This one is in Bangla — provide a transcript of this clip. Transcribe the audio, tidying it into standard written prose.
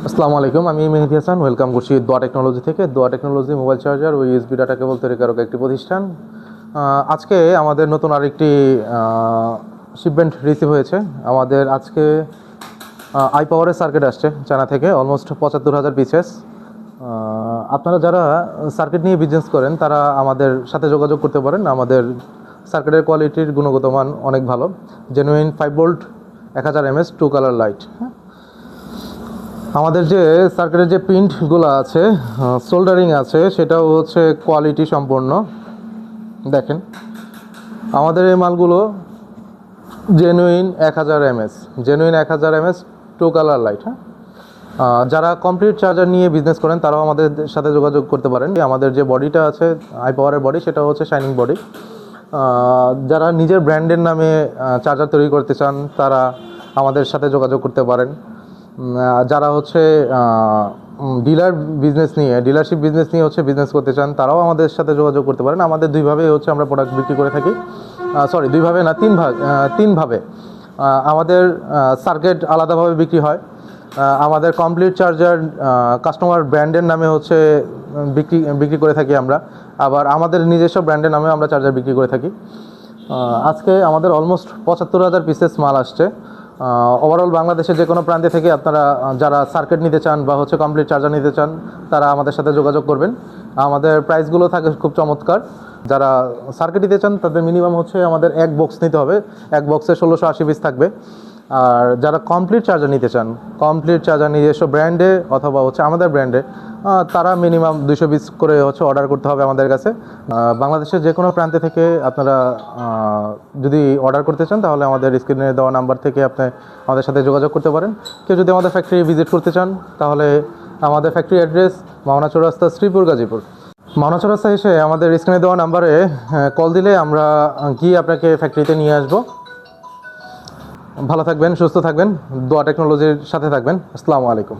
আসসালামু আলাইকুম, আমি মেহেদি হাসান। ওয়েলকাম করছি দোয়া টেকনোলজি থেকে। দোয়া টেকনোলজি মোবাইল চার্জার ও ইউএসবি ডাটা কেবল তৈরিকারক একটি প্রতিষ্ঠান। আজকে আমাদের নতুন আরেকটি শিপমেন্ট রিসিভ হয়েছে। আমাদের আজকে আই পাওয়ারের সার্কিট আসছে চায়না থেকে, অলমোস্ট ৭৫,০০০ পিসেস। আপনারা যারা সার্কিট নিয়ে বিজনেস করেন তারা আমাদের সাথে যোগাযোগ করতে পারেন। আমাদের সার্কিটের কোয়ালিটির গুণগত মান অনেক ভালো। Genuine 5 volt 1000 mAh 2 colour light. আমাদের যে সার্কিটের যে পিনগুলো আছে, সোল্ডারিং আছে, সেটাও হচ্ছে কোয়ালিটি সম্পন্ন। দেখেন, আমাদের এই মালগুলো genuine 1000 mAh, genuine 1000 mAh 2 colour light. যারা কমপ্লিট চার্জার নিয়ে বিজনেস করেন তারাও আমাদের সাথে যোগাযোগ করতে পারেন। আমাদের যে বডিটা আছে আই পাওয়ারের বডি, সেটা হচ্ছে শাইনিং বডি। যারা নিজের ব্র্যান্ডের নামে চার্জার তৈরি করতে চান তারা আমাদের সাথে যোগাযোগ করতে পারেন। যারা হচ্ছে ডিলারশিপ বিজনেস নিয়ে হচ্ছে বিজনেস করতে চান তারাও আমাদের সাথে যোগাযোগ করতে পারেন। আমাদের দুইভাবে হচ্ছে আমরা প্রোডাক্ট বিক্রি করে থাকি। দুইভাবে না, তিনভাবে। আমাদের সার্কিট আলাদাভাবে বিক্রি হয়। আমাদের কমপ্লিট চার্জার কাস্টমার ব্র্যান্ডের নামে হচ্ছে বিক্রি করে থাকি আমরা। আবার আমাদের নিজস্ব ব্র্যান্ডের নামে আমরা চার্জার বিক্রি করে থাকি। আজকে আমাদের অলমোস্ট ৭৫,০০০ পিসেস মাল আসছে। ওভারঅল বাংলাদেশের যে কোনো প্রান্তে থেকে আপনারা যারা সার্কিট নিতে চান বা হচ্ছে কমপ্লিট চার্জার নিতে চান তারা আমাদের সাথে যোগাযোগ করবেন। আমাদের প্রাইসগুলো থাকে খুব চমৎকার। যারা সার্কিট নিতে চান তাদের মিনিমাম হচ্ছে আমাদের এক বক্স নিতে হবে। এক বক্সে ১৬৮০ পিস থাকবে। আর যারা কমপ্লিট চার্জার নিতে চান, কমপ্লিট চার্জার নিজস্ব ব্র্যান্ডে অথবা হচ্ছে আমাদের ব্র্যান্ডে, তারা মিনিমাম ২০০ পিস করে হচ্ছে অর্ডার করতে হবে আমাদের কাছে। বাংলাদেশের যে কোনো প্রান্তে থেকে আপনারা যদি অর্ডার করতে চান তাহলে আমাদের স্ক্রিনে দেওয়া নাম্বার থেকে আপনি আমাদের সাথে যোগাযোগ করতে পারেন। কেউ যদি আমাদের ফ্যাক্টরি ভিজিট করতে চান তাহলে আমাদের ফ্যাক্টরি অ্যাড্রেস মাওনা চৌরাস্তা, শ্রীপুর, গাজীপুর। মাওনা চৌরাস্তা এসে আমাদের স্ক্রিনে দেওয়া নাম্বারে কল দিলে আমরা গিয়ে আপনাকে ফ্যাক্টরিতে নিয়ে আসবো। ভালো থাকবেন, সুস্থ থাকবেন, দোয়া টেকনোলজির সাথে থাকবেন। আসসালামু আলাইকুম।